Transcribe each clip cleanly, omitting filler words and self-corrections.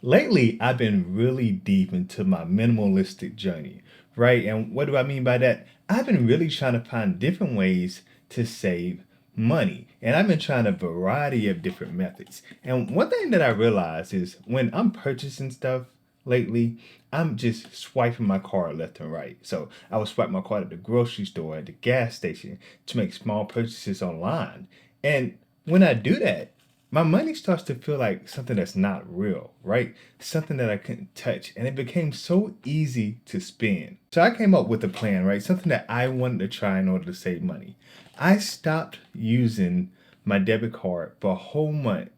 Lately, I've been really deep into my minimalistic journey, right? And what do I mean by that? I've been really trying to find different ways to save money. And I've been trying a variety of different methods. And one thing that I realize is when I'm purchasing stuff lately, I'm just swiping my card left and right. So I will swipe my card at the grocery store, at the gas station to make small purchases online. And when I do that, my money starts to feel like something that's not real, right? Something that I couldn't touch. And it became so easy to spend. So I came up with a plan, right? Something that I wanted to try in order to save money. I stopped using my debit card for a whole month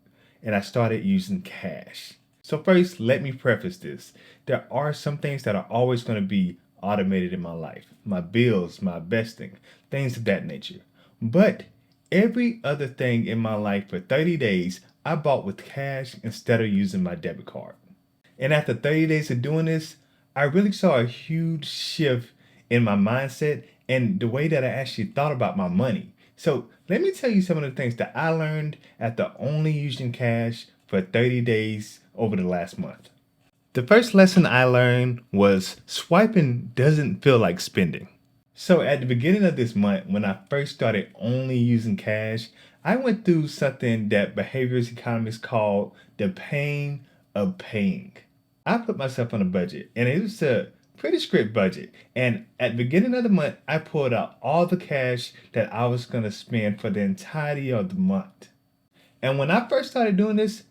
and I started using cash. So, first, let me preface this. There are some things that are always going to be automated in my life, my bills, my investing, things of that nature. But every other thing in my life for 30 days, I bought with cash instead of using my debit card. And after 30 days of doing this, I really saw a huge shift in my mindset and the way that I actually thought about my money. So, let me tell you some of the things that I learned after only using cash for 30 days over the last month. The first lesson I learned was swiping doesn't feel like spending. So at the beginning of this month, when I first started only using cash, I went through something that behaviorist economists call the pain of paying. I put myself on a budget, and it was a pretty strict budget. And at the beginning of the month, I pulled out all the cash that I was going to spend for the entirety of the month. And when I first started doing this,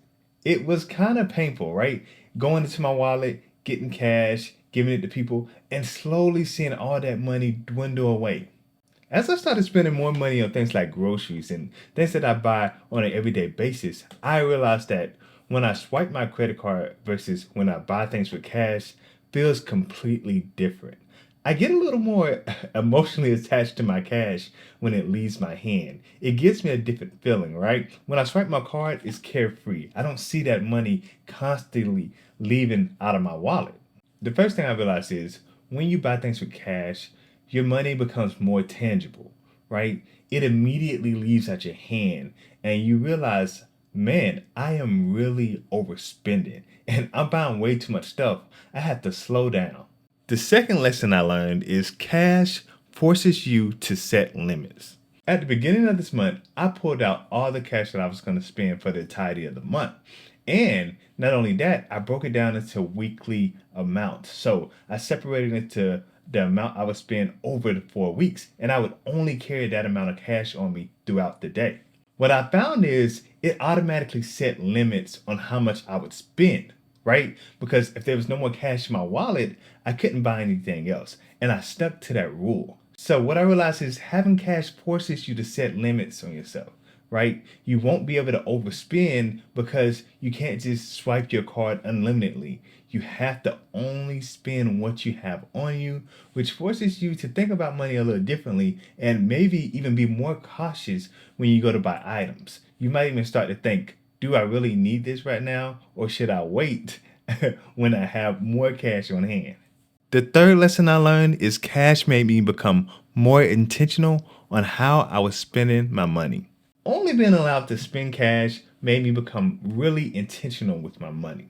it was kind of painful, right? Going into my wallet, getting cash, giving it to people, and slowly seeing all that money dwindle away. As I started spending more money on things like groceries and things that I buy on an everyday basis, I realized that when I swipe my credit card versus when I buy things with cash feels completely different. I get a little more emotionally attached to my cash when it leaves my hand. It gives me a different feeling, right? When I swipe my card, it's carefree. I don't see that money constantly leaving out of my wallet. The first thing I realized is when you buy things with cash, your money becomes more tangible, right? It immediately leaves out your hand and you realize, man, I am really overspending and I'm buying way too much stuff. I have to slow down. The second lesson I learned is cash forces you to set limits. At the beginning of this month, I pulled out all the cash that I was going to spend for the entirety of the month. And not only that, I broke it down into weekly amounts. So I separated it to the amount I would spend over the 4 weeks, and I would only carry that amount of cash on me throughout the day. What I found is it automatically set limits on how much I would spend, right? Because if there was no more cash in my wallet, I couldn't buy anything else. And I stuck to that rule. So what I realized is having cash forces you to set limits on yourself, right? You won't be able to overspend because you can't just swipe your card unlimitedly. You have to only spend what you have on you, which forces you to think about money a little differently and maybe even be more cautious when you go to buy items. You might even start to think, do I really need this right now or should I wait when I have more cash on hand? The third lesson I learned is cash made me become more intentional on how I was spending my money. Only being allowed to spend cash made me become really intentional with my money.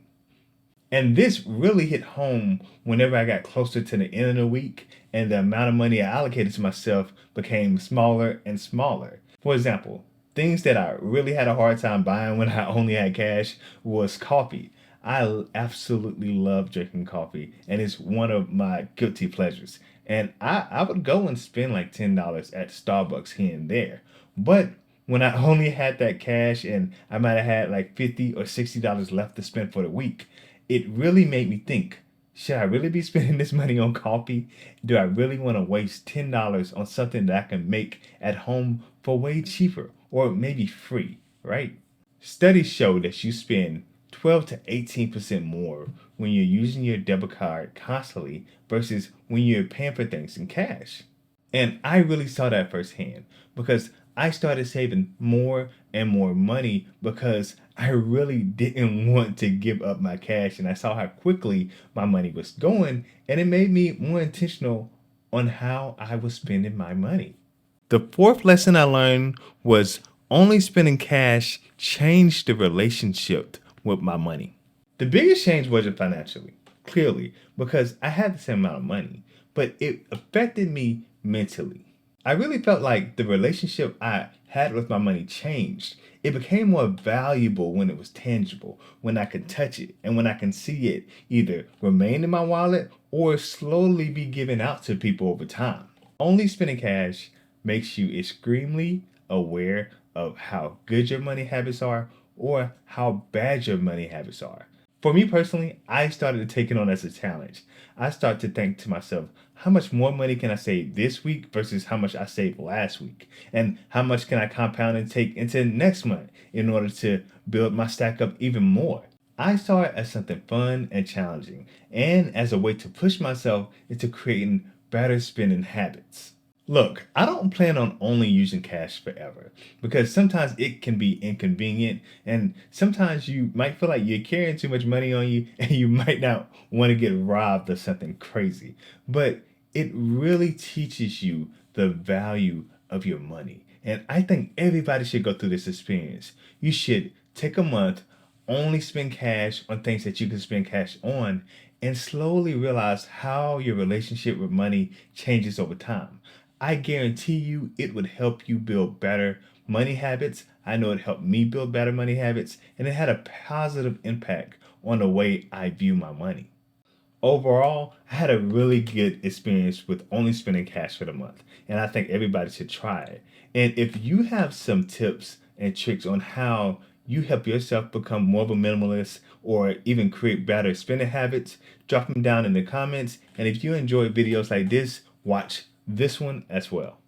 And this really hit home whenever I got closer to the end of the week and the amount of money I allocated to myself became smaller and smaller. For example, things that I really had a hard time buying when I only had cash was coffee. I absolutely love drinking coffee, and it's one of my guilty pleasures. And I would go and spend like $10 at Starbucks here and there. But when I only had that cash and I might have had like $50 or $60 left to spend for the week, it really made me think, should I really be spending this money on coffee? Do I really want to waste $10 on something that I can make at home for way cheaper or maybe free, right? Studies show that you spend 12 to 18% more when you're using your debit card constantly versus when you're paying for things in cash. And I really saw that firsthand because I started saving more and more money because I really didn't want to give up my cash and I saw how quickly my money was going and it made me more intentional on how I was spending my money. The fourth lesson I learned was only spending cash changed the relationship with my money. The biggest change wasn't financially, clearly, because I had the same amount of money, but it affected me mentally. I really felt like the relationship I had with my money changed. It became more valuable when it was tangible, when I could touch it, and when I can see it either remain in my wallet or slowly be given out to people over time. Only spending cash makes you extremely aware of how good your money habits are or how bad your money habits are. For me personally, I started to take it on as a challenge. I started to think to myself, how much more money can I save this week versus how much I saved last week? And how much can I compound and take into next month in order to build my stack up even more? I saw it as something fun and challenging, and as a way to push myself into creating better spending habits. Look, I don't plan on only using cash forever because sometimes it can be inconvenient and sometimes you might feel like you're carrying too much money on you and you might not want to get robbed of something crazy. But it really teaches you the value of your money. And I think everybody should go through this experience. You should take a month, only spend cash on things that you can spend cash on, and slowly realize how your relationship with money changes over time. I guarantee you it would help you build better money habits. I know it helped me build better money habits, and it had a positive impact on the way I view my money. Overall, I had a really good experience with only spending cash for the month, and I think everybody should try it. And if you have some tips and tricks on how you help yourself become more of a minimalist or even create better spending habits, drop them down in the comments. And if you enjoy videos like this, watch this one as well.